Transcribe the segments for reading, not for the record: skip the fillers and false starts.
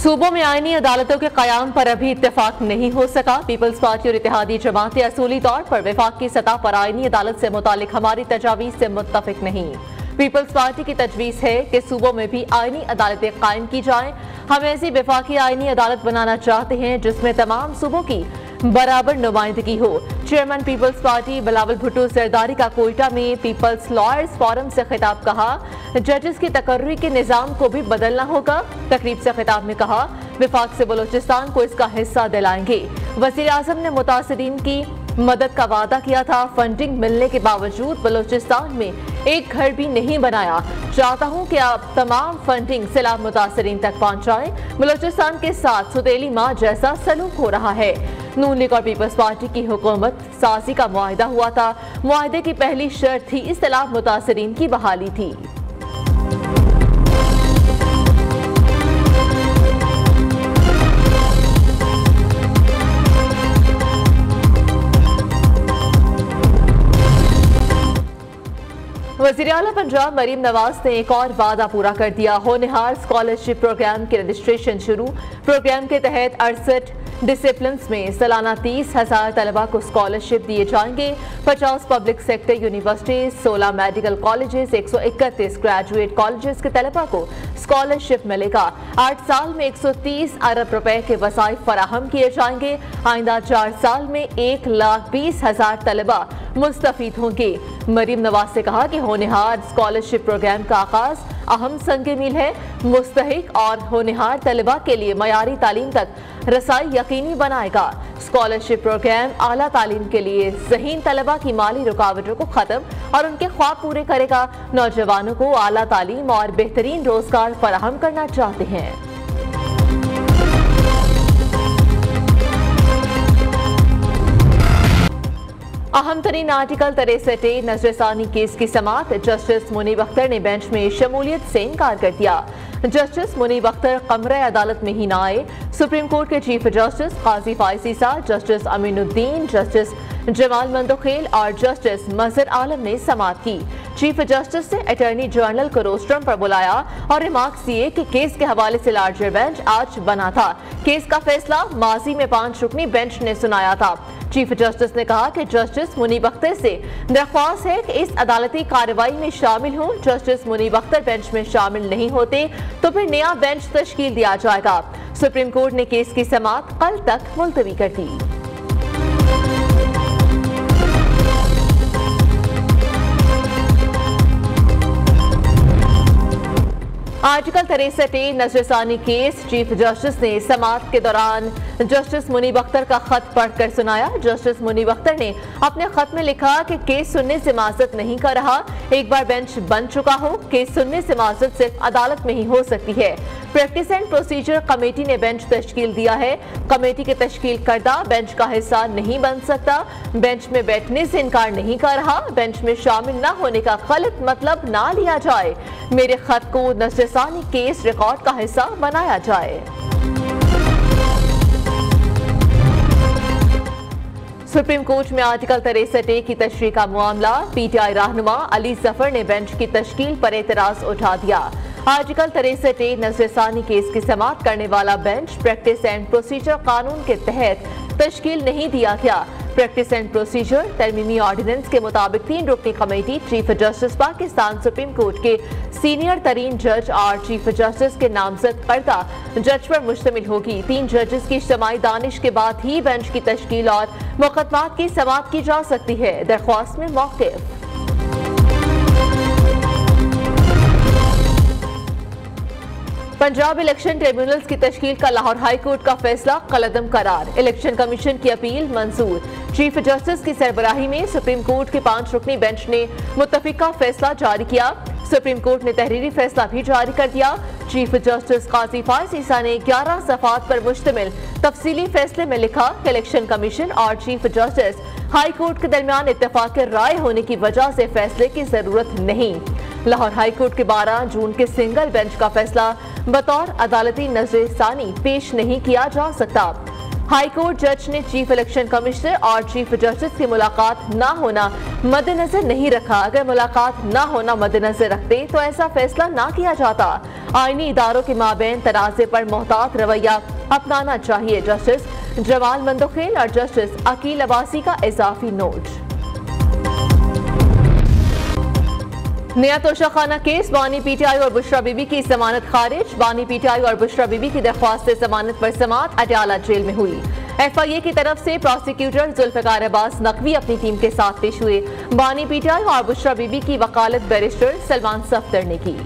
सूबों में आईनी अदालतों के कयाम पर अभी इत्तेफाक नहीं हो सका। पीपल्स पार्टी और इत्तेहादी जमातें असूली तौर पर वफाक की सतह पर आईनी अदालत से मुतालिक हमारी तजावीज़ से मुत्तफिक नहीं। पीपल्स पार्टी की तजवीज़ है कि सूबों में भी आईनी अदालतें कायम की जाएं। हम ऐसी वफाकी आईनी अदालत बनाना चाहते हैं जिसमें तमाम सूबों की बराबर नुमाइंदगी हो। Chairman People's Party Bilawal Bhutto सरदारी का कोयटा में पीपल्स लॉयर्स फोरम से खिताब कहा, जजेस की तकर्री के निज़ाम को भी बदलना होगा। तकरीब से खिताब में कहा, विफाक से बलोचिस्तान को इसका हिस्सा दिलाएंगे। वज़ीर आज़म ने मुतासिरीन की मदद का वादा किया था। फंडिंग मिलने के बावजूद बलोचिस्तान में एक घर भी नहीं बनाया। चाहता हूं कि आप तमाम फंडिंग सैलाब मुतासिरीन तक पहुंचाएं। बलोचिस्तान के साथ सुतेली माँ जैसा सलूक हो रहा है। नून लीग और पीपल्स पार्टी की हुकूमत साजी का मुआहिदा हुआ था। मुआहिदे की पहली शर्त थी इस सैलाब मुतासिरीन की बहाली थी। वज़ीर आला पंजाब मरीम नवाज ने एक और वादा पूरा कर दिया। होनहार स्कॉलरशिप प्रोग्राम की रजिस्ट्रेशन शुरू। प्रोग्राम के तहत 68 डिसिप्लिन्स में सालाना 30,000 तलबा को स्कॉलरशिप दिए जाएंगे। 50 public sector universities, 16 medical colleges, 131 graduate colleges के तलबा को स्कॉलरशिप मिलेगा। 8 साल में 130 अरब रुपए के वसाइफ फराहम किए जाएंगे। आइंदा 4 साल में 1,20,000 तलबा मुस्तफीद होंगे। मरीम नवाज ने कहा कि होनहार स्कॉलरशिप प्रोग्राम का आगाज अहम संगे मील है। मुस्तहिक और होनहार तलबा के लिए मयारी तालीम तक रसाई यकीनी बनाएगा। स्कॉलरशिप प्रोग्राम आला तालीम के लिए ज़हीन तलबा की माली रुकावटों को ख़त्म और उनके ख्वाब पूरे करेगा। नौजवानों को आला तालीम और बेहतरीन रोजगार फराहम करना चाहते हैं। अहम तरीन आर्टिकल 63 नजरसानी केस की समाअत। जस्टिस मुनीब अख्तर ने बेंच में शमूलियत से इनकार कर दिया। जस्टिस मुनीब अख्तर कमरे अदालत में ही न आए। सुप्रीम कोर्ट के चीफ जस्टिस काजी फायसीसा, जस्टिस अमीनुद्दीन, जस्टिस जमाल मंदोखेल और जस्टिस मजहर आलम ने समाअत की। चीफ जस्टिस ने अटॉर्नी जनरल को रोस्ट्रम पर बुलाया और रिमार्क्स दिए कि केस के हवाले से लार्जर बेंच आज बना था। केस का फैसला माजी में 5 रुकनी बेंच ने सुनाया था। चीफ जस्टिस ने कहा कि जस्टिस मुनीब अख्तर से दरख्वास्त है कि इस अदालती कार्रवाई में शामिल हों। जस्टिस मुनीब अख्तर बेंच में शामिल नहीं होते तो फिर नया बेंच तश्कील दिया जाएगा। सुप्रीम कोर्ट ने केस की समाअत कल तक मुलतवी कर दी। आर्टिकल 63 नजरसानी केस। चीफ जस्टिस ने समाअत के दौरान जस्टिस मुनीब अख्तर का खत पढ़कर सुनाया। जस्टिस मुनीब अख्तर ने अपने खत में लिखा कि केस सुनने से माजरत नहीं कर रहा। एक बार बेंच बन चुका हो, केस सुनने से माजरत सिर्फ अदालत में ही हो सकती है। प्रैक्टिस एंड प्रोसीजर कमेटी ने बेंच तश्कील दिया है। कमेटी के तश्कील करदा बेंच का हिस्सा नहीं बन सकता। बेंच में बैठने से इनकार नहीं कर रहा। बेंच में शामिल न होने का गलत मतलब ना लिया जाए। मेरे खत को नजरसानी केस रिकॉर्ड का हिस्सा बनाया जाए। सुप्रीम कोर्ट में आर्टिकल 63 की तशरीह का मामला। पीटीआई रहनुमा अली जफर ने बेंच की तश्कील पर एतराज उठा दिया। आर्टिकल 63 नजरसानी केस की समाअत करने वाला बेंच प्रैक्टिस एंड प्रोसीजर कानून के तहत तश्कील नहीं दिया गया। प्रैक्टिस एंड प्रोसीजर तरमीमी ऑर्डिनेंस के मुताबिक 3 रुकनी committee chief justice Pakistan supreme court के सीनियर तरीन जज और चीफ जस्टिस के नामजद करदा जज पर मुश्तमिल होगी। 3 जजेस की इज्तिमाई दानिश के बाद ही बेंच की तश्कील और मुकदमात की समाअत की जा सकती है। दरख्वास्त में मौक़िफ़। पंजाब इलेक्शन ट्रिब्यूनल्स की तश्कील का लाहौर हाई कोर्ट का फैसला कलअदम करार। इलेक्शन कमीशन की अपील मंजूर। चीफ जस्टिस की सरबराही में सुप्रीम कोर्ट के 5 रुकनी बेंच ने मुत्तफिका फैसला जारी किया। सुप्रीम कोर्ट ने तहरीरी फैसला भी जारी कर दिया। चीफ जस्टिस काजी फायसीसा ने 11 सफ़ात पर मुश्तमिल तफसीली फैसले में लिखा कि इलेक्शन कमीशन और चीफ जस्टिस हाई कोर्ट के दरमियान इत्तेफाक राय होने की वजह से फैसले की जरूरत नहीं। लाहौर हाई कोर्ट के 12 जून के सिंगल बेंच का फैसला बतौर अदालती नजरसानी पेश नहीं किया जा सकता। हाई कोर्ट जज ने चीफ इलेक्शन कमिश्नर और चीफ जस्टिस की मुलाकात न होना मद्देनजर नहीं रखा। अगर मुलाकात न होना मद्देनजर रखते तो ऐसा फैसला ना किया जाता। आईनी इदारों के माबैन तनाज़े पर मोहतात रवैया अपनाना चाहिए। जस्टिस जमाल मंदोखेल और जस्टिस अकील अब्बासी का इजाफी नोट। नया तोशाखाना केस, बानी पीटीआई और बुशरा बीबी की जमानत खारिज। बानी पीटीआई और बुशरा बीबी की दरख्वास्त से जमानत पर समाअत अडयाला जेल में हुई। एफआईए की तरफ से प्रोसिक्यूटर जुल्फिकार अब्बास नकवी अपनी टीम के साथ पेश हुए। बानी पीटीआई और बुशरा बीबी की वकालत बैरिस्टर सलमान सफ्दर ने की।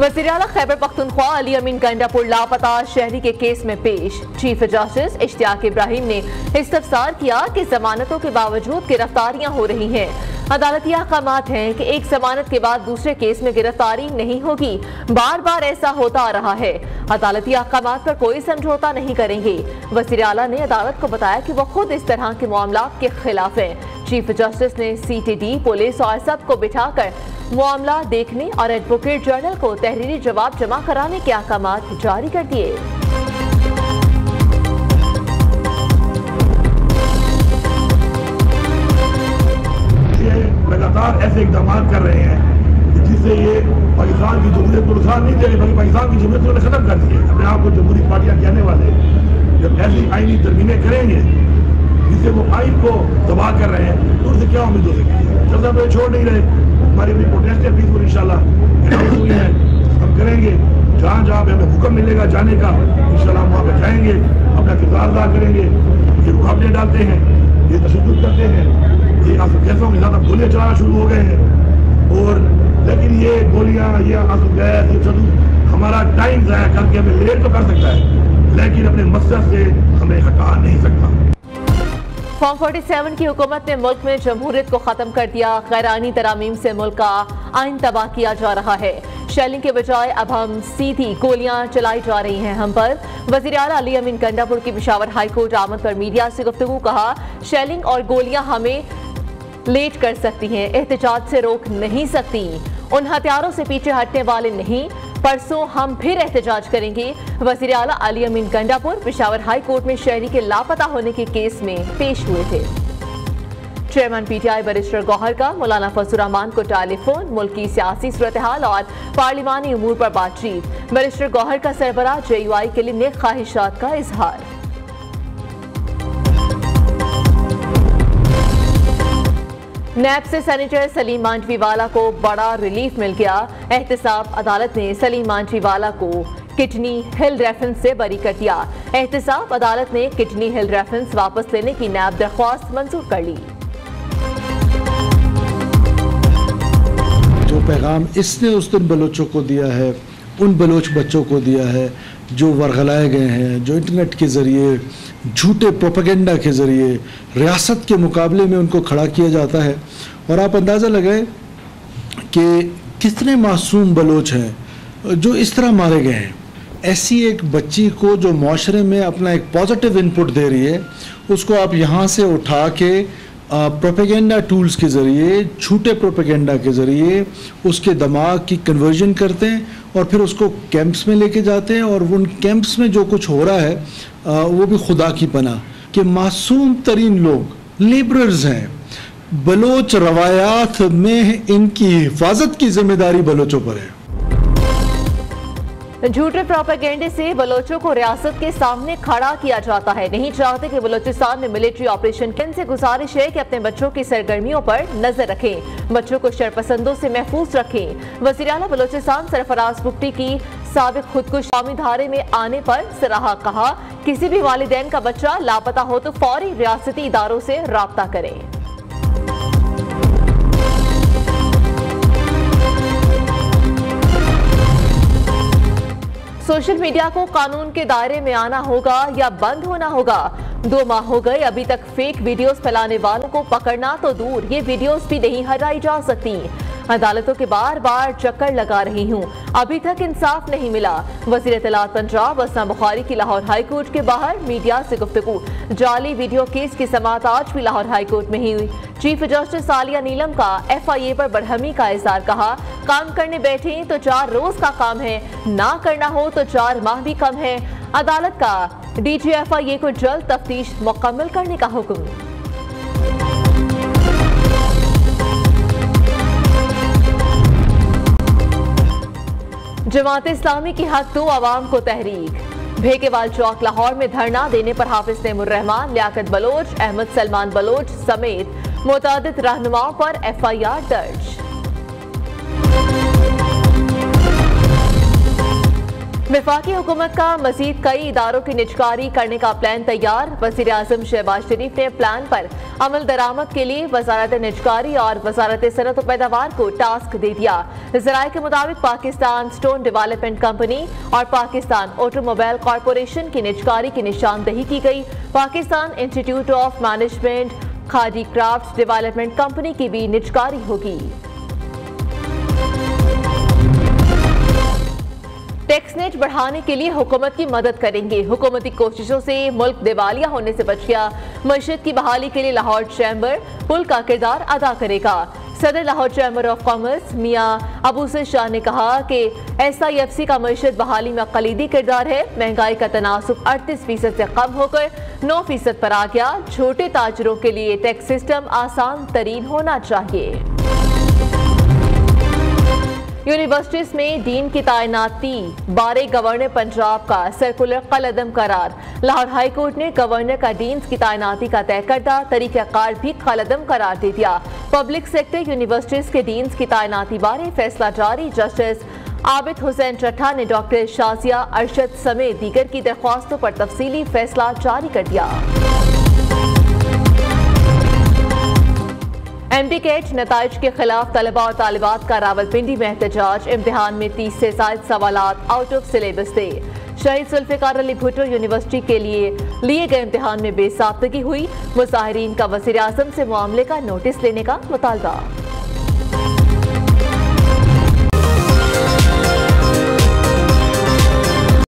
वज़ीर-ए-आला खैबर पख्तूनख्वा अली अमीन गंडापुर लापता शहरी के केस में पेश। चीफ जस्टिस इश्तियाक इब्राहिम ने इस्तफसार किया कि जमानतों के बावजूद गिरफ्तारियां हो रही हैं। अदालती अहकामात हैं कि एक जमानत के बाद दूसरे केस में गिरफ्तारी नहीं होगी। बार बार ऐसा होता आ रहा है। अदालती अहकामात पर कोई समझौता नहीं करेंगे। वज़ीर-ए-आला ने अदालत को बताया कि वो खुद इस तरह के मामलात के खिलाफ हैं। चीफ जस्टिस ने सीटीडी, पुलिस और सब को बिठाकर मामला देखने और एडवोकेट जनरल को तहरीरी जवाब जमा कराने के अहकामात जारी कर दिए। लगातार ऐसे इकदाम कर रहे हैं जिससे ये पाकिस्तान की जमहूरियत को नुकसान नहीं दे रहे, बल्कि पाकिस्तान की जमहूरियत को खत्म कर दिए। अपने आप को जमहूरी पार्टियां कहने वाले जब ऐसी आईनी तरमीमें करेंगे जिससे वो आइन को दबा कर रहे हैं, तो उनसे क्या उम्मीद हो सकती है। चलता तो छोड़ नहीं रहे। हमारी अपनी प्रोटेस्ट है पीसफुल इंशाल्लाह अनाउंस हुई है, हम करेंगे। जहाँ जहाँ पे हमें हुक्म मिलेगा जाने का इंशाल्लाह हम वहाँ पे जाएंगे, अपना किरदार अदा करेंगे। ये रुकावटें डालते हैं, ये तशद्दुद करते हैं, ये आंसू गैसों के साथ अब गोलियां चलाना शुरू हो गए हैं। और लेकिन ये गोलियां, ये आंसू गैस, ये तशद्दुद हमारा टाइम ज़ाया करके हमें लेट तो कर सकता है, लेकिन अपने मकसद से हमें हटा नहीं सकता। फॉर्म 47 की हुकूमत ने मुल्क में जमहूरियत को खत्म कर दिया। गैरानी तरामीम से मुल्क का आइन तबाह किया जा रहा है। शेलिंग के बजाय अब हम सीधी गोलियां चलाई जा रही हैं हम पर। वज़ीर-ए-आला अली अमीन गंडापुर की पेशावर हाई कोर्ट आमद पर मीडिया से गुफ्तगू। कहा, शेलिंग और गोलियां हमें लेट कर सकती हैं, एहतजाज से रोक नहीं सकती। उन हथियारों से पीछे हटने वाले नहीं। परसों हम फिर एहतजाज करेंगे। वज़ीर-ए-आला अली अमीन गंडापुर पेशावर हाई कोर्ट में शहरी के लापता होने के केस में पेश हुए थे। चेयरमैन पीटीआई बैरिस्टर गौहर का मौलाना फजलुर रहमान को टेलीफोन, मुल्क की सियासी सूरत-ए-हाल और पार्लिमानी उमूर पर बातचीत। बैरिस्टर गौहर का सरबराह जेयूआई के लिए नेक ख्वाहिशात का इजहार। नैब से सेनेटर सलीम मांझवीवाला को बड़ा रिलीफ मिल गया। एहतसाब अदालत ने सलीम मांझवीवाला को किडनी हिल रेफरेंस से बरी कर दिया। एहतसाब अदालत ने किडनी हिल रेफरेंस वापस लेने की नैब दरख्वास्त मंजूर कर ली। जो पैगाम इसने उस दिन बलोचों को दिया है, उन बलोच बच्चों को दिया है जो वरगलाए गए हैं, जो इंटरनेट के ज़रिए, झूठे प्रोपेगेंडा के ज़रिए रियासत के मुकाबले में उनको खड़ा किया जाता है। और आप अंदाज़ा लगाएं कि कितने मासूम बलोच हैं जो इस तरह मारे गए हैं। ऐसी एक बच्ची को जो माशरे में अपना एक पॉजिटिव इनपुट दे रही है, उसको आप यहाँ से उठा के प्रोपेगेंडा टूल्स के ज़रिए, झूठे प्रोपेगेंडा के ज़रिए उसके दिमाग की कन्वर्जन करते हैं और फिर उसको कैंप्स में लेके जाते हैं। और उन कैंप्स में जो कुछ हो रहा है वो भी खुदा की पनाह कि मासूम तरीन लोग लेबरर्स हैं। बलोच रवायात में इनकी हिफाजत की जिम्मेदारी बलोचों पर है। झूठे प्रोपेगेंडे से बलोचों को रियासत के सामने खड़ा किया जाता है। नहीं चाहते कि बलोचिस्तान में मिलिट्री ऑपरेशन के। इनसे गुजारिश है कि अपने बच्चों की सरगर्मियों पर नजर रखें, बच्चों को शरपसंदों से महफूज रखें। वज़ीर-ए-आला बलोचिस्तान सरफराज बुगटी की साबिक खुदकुश कौमी धारे में आने पर सराहा। कहा, किसी भी वालिदैन का बच्चा लापता हो तो फौरी रियासती इदारों से राब्ता करें। सोशल मीडिया को कानून के दायरे में आना होगा या बंद होना होगा। 2 माह हो गए, अभी तक फेक वीडियोस फैलाने वालों को पकड़ना तो दूर, ये वीडियोस भी नहीं हटाई जा सकती। अदालतों के बार बार चक्कर लगा रही हूँ, अभी तक इंसाफ नहीं मिला। वज़ीर इत्तलात पंजाब असलम बुखारी की लाहौर हाई कोर्ट के बाहर मीडिया से गुफ्तगू। जाली वीडियो केस की समाअत आज भी लाहौर हाई कोर्ट में ही हुई। चीफ जस्टिस आलिया नीलम का FIA पर बरहमी का इज़हार। कहा, काम करने बैठे तो 4 रोज का काम है, ना करना हो तो 4 माह भी कम है। अदालत का DG FIA को जल्द तफ्तीश मुकम्मल करने का हुक्म। जमात इस्लामी की हक दो आवाम को तहरीक। भेकेवाल चौक लाहौर में धरना देने पर हाफिज तैमूर-रहमान, लियाकत बलोच, अहमद सलमान बलोच समेत मुतादिद रहनुमाओं पर FIR दर्ज। वफाकी हुकूमत का मजीद कई इदारों की निजकारी करने का प्लान तैयार। वज़ीर आज़म शहबाज शरीफ ने प्लान पर अमल दरामद के लिए वजारत निजकारी और वजारत सनत व पैदावार को टास्क दे दिया। ज़राए के मुताबिक पाकिस्तान स्टोन डेवलपमेंट कंपनी और पाकिस्तान ऑटोमोबाइल कॉरपोरेशन की निजकारी की निशानदही की गई। Pakistan institute of management khadi craft development company की भी निजकारी होगी। टैक्स नेट बढ़ाने के लिए हुकूमत की मदद करेंगे। हुकूमती कोशिशों से मुल्क दिवालिया होने से बच गया। मईशत की बहाली के लिए लाहौर चैम्बर पुल का किरदार अदा करेगा। सदर लाहौर चैम्बर ऑफ कॉमर्स मियां अबूसर शाह ने कहा कि SIFC का मईशत बहाली में कलीदी किरदार है। महंगाई का तनासुब 38% से कम होकर 9% पर आ गया। छोटे ताजरों के लिए टैक्स सिस्टम आसान तरीन होना चाहिए। यूनिवर्सिटीज में डीन की तैनाती बारे गवर्नर पंजाब का सर्कुलर कलअदम करार। लाहौर हाई कोर्ट ने गवर्नर का डीन की तैनाती का तय करदा तरीक़ाकार भी कलअदम करार दे दिया। पब्लिक सेक्टर यूनिवर्सिटीज के डीन की तैनाती बारे फैसला जारी। जस्टिस आबिद हुसैन चट्टा ने डॉक्टर शाजिया अरशद समेत दीगर की दरख्वास्तों पर तफसीली फैसला जारी कर दिया। MD कैट नताइज के खिलाफ तलबा और तालिबात का रावलपिंडी में एहतजाज। इम्तिहान में 30 से ज्यादा सवालात आउट ऑफ सिलेबस थे। शहीद जुल्फिकार अली भुट्टो यूनिवर्सिटी के लिए गए इम्तिहान में बेसाख्तगी हुई। मुजाहिरीन का वज़ीर आज़म से मामले का नोटिस लेने का मुतालबा।